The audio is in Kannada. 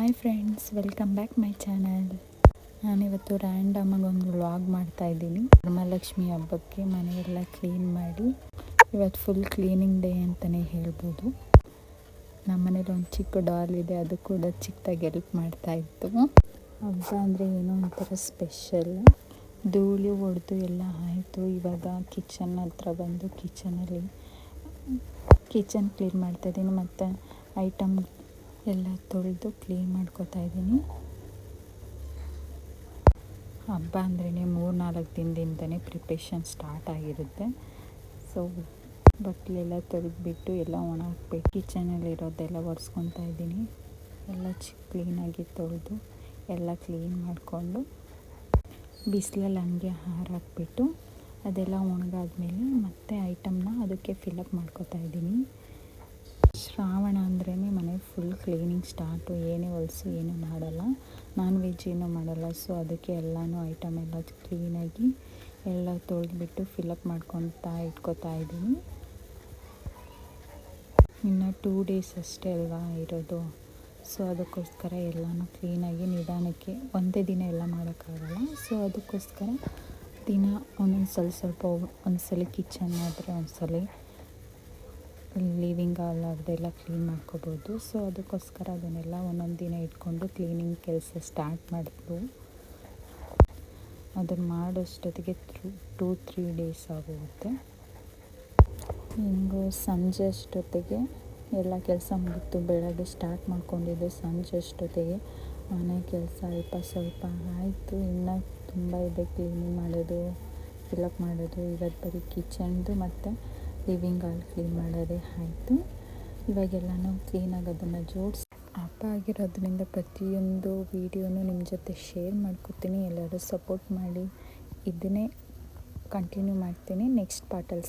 Hi friends, welcome back my channel. ನಾನಿವತ್ತು ರ್ಯಾಂಡಮಾಗಿ ಒಂದು ವ್ಲಾಗ್ ಮಾಡ್ತಾಯಿದ್ದೀನಿ. ವರಮಹಾಲಕ್ಷ್ಮಿ ಹಬ್ಬಕ್ಕೆ ಮನೆಯೆಲ್ಲ ಕ್ಲೀನ್ ಮಾಡಿ, ಇವತ್ತು ಫುಲ್ ಕ್ಲೀನಿಂಗ್ ಡೇ ಅಂತಲೇ ಹೇಳ್ಬೋದು. ನಮ್ಮ ಮನೇಲಿ ಒಂದು ಚಿಕ್ಕ ಡಾಲ್ ಇದೆ, ಅದು ಕೂಡ ಚಿಕ್ಕದಾಗಿ ಹೆಲ್ಪ್ ಮಾಡ್ತಾಯಿತ್ತು. ಹಬ್ಬ ಅಂದರೆ ಏನೋ ಒಂಥರ ಸ್ಪೆಷಲ್. ಧೂಳು ಹೊಡೆದು ಎಲ್ಲ ಆಯಿತು. ಇವಾಗ ಕಿಚನ್ ಹತ್ರ ಬಂದು ಕಿಚನ್ ಕ್ಲೀನ್ ಮಾಡ್ತಾಯಿದ್ದೀನಿ. ಮತ್ತು ಐಟಮ್ ಎಲ್ಲ ತೊಳೆದು ಕ್ಲೀನ್ ಮಾಡ್ಕೋತಾ ಇದ್ದೀನಿ. ಹಬ್ಬ ಅಂದ್ರೇ 3-4 ದಿನದಿಂದನೇ ಪ್ರಿಪ್ರೇಷನ್ ಸ್ಟಾರ್ಟ್ ಆಗಿರುತ್ತೆ. ಸೊ ಬಟ್ಟಲೆಲ್ಲ ತೊಳೆದ್ಬಿಟ್ಟು ಎಲ್ಲ ಒಣಹಾಕ್ಬಿಟ್ಟು ಕಿಚನಲ್ಲಿರೋದೆಲ್ಲ ಒರೆಸ್ಕೊತಾ ಇದ್ದೀನಿ. ಎಲ್ಲ ಕ್ಲೀನಾಗಿ ತೊಳೆದು ಎಲ್ಲ ಕ್ಲೀನ್ ಮಾಡಿಕೊಂಡು ಬಿಸಿಲಲ್ಲಿ ಹಂಗೆ ಹಾರಾಕ್ಬಿಟ್ಟು ಅದೆಲ್ಲ ಒಣಗಾದ್ಮೇಲೆ ಮತ್ತೆ ಐಟಮ್ನ ಅದಕ್ಕೆ ಫಿಲಪ್ ಮಾಡ್ಕೋತಾ ಇದ್ದೀನಿ. ಶ್ರಾವಣ ಅಂದ್ರೇ ಮನೆ ಫುಲ್ ಕ್ಲೀನಿಂಗ್ ಸ್ಟಾರ್ಟು. ಏನೇ ಹೊಲಸು ಏನೂ ಮಾಡಲ್ಲ, ನಾನ್ ವೆಜ್ ಏನೂ ಮಾಡಲ್ಲ. ಸೊ ಅದಕ್ಕೆ ಎಲ್ಲನೂ ಐಟಮ್ ಎಲ್ಲ ಕ್ಲೀನಾಗಿ ಎಲ್ಲ ತೊಳೆದ್ಬಿಟ್ಟು ಫಿಲಪ್ ಮಾಡ್ಕೊತಾ ಇಟ್ಕೋತಾ ಇದ್ದೀನಿ. ಇನ್ನು 2 days ಅಷ್ಟೇ ಅಲ್ವಾ ಇರೋದು. ಸೊ ಅದಕ್ಕೋಸ್ಕರ ಎಲ್ಲನೂ ಕ್ಲೀನಾಗಿ ನಿಧಾನಕ್ಕೆ ಒಂದೇ ದಿನ ಎಲ್ಲ ಮಾಡೋಕ್ಕಾಗಲ್ಲ. ಸೊ ಅದಕ್ಕೋಸ್ಕರ ದಿನ ಒಂದೊಂದು ಸ್ವಲ್ಪ ಒಂದ್ಸಲ ಕಿಚನ್ ಆದರೆ ಒಂದ್ಸಲ ಲಿವಿಂಗ್ ಹಾಲ್ ಅದೆಲ್ಲ ಕ್ಲೀನ್ ಮಾಡ್ಕೋಬೋದು. ಸೊ ಅದಕ್ಕೋಸ್ಕರ ಅದನ್ನೆಲ್ಲ ಒಂದೊಂದು ದಿನ ಇಟ್ಕೊಂಡು ಕ್ಲೀನಿಂಗ್ ಕೆಲಸ ಸ್ಟಾರ್ಟ್ ಮಾಡಿದ್ವು. ಅದನ್ನು ಮಾಡೋಷ್ಟೊತ್ತಿಗೆ 2-3 days ಆಗೋಗುತ್ತೆ. ಹಿಂಗೆ ಸಂಜೆ ಅಷ್ಟೊತ್ತಿಗೆ ಎಲ್ಲ ಕೆಲಸ ಮುಗಿತು. ಬೆಳಗ್ಗೆ ಸ್ಟಾರ್ಟ್ ಮಾಡ್ಕೊಂಡಿದ್ದು ಸಂಜೆ ಅಷ್ಟೊತ್ತಿಗೆ ಮನೆ ಕೆಲಸ ಸ್ವಲ್ಪ ಆಯಿತು. ಇನ್ನು ತುಂಬ ಇದೆ ಕ್ಲೀನಿಂಗ್ ಮಾಡೋದು, ಫಿಲಪ್ ಮಾಡೋದು. ಇವತ್ತು ಬರೀ ಕಿಚನ್ದು ಮತ್ತು ಲಿವಿಂಗ್ ಹಾಲ್ ಕ್ಲೀನ್ ಮಾಡೋದೇ ಆಯಿತು. ಇವಾಗೆಲ್ಲನೂ ಕ್ಲೀನಾಗಿ ಅದನ್ನು ಜೋಡಿಸಿ ಹಬ್ಬ ಆಗಿರೋದ್ರಿಂದ ಪ್ರತಿಯೊಂದು ವೀಡಿಯೋನೂ ನಿಮ್ಮ ಜೊತೆ ಶೇರ್ ಮಾಡ್ಕೊತೀನಿ. ಎಲ್ಲರೂ ಸಪೋರ್ಟ್ ಮಾಡಿ. ಇದನ್ನೇ ಕಂಟಿನ್ಯೂ ಮಾಡ್ತೀನಿ ನೆಕ್ಸ್ಟ್ ಪಾರ್ಟಲ್ಲಿ.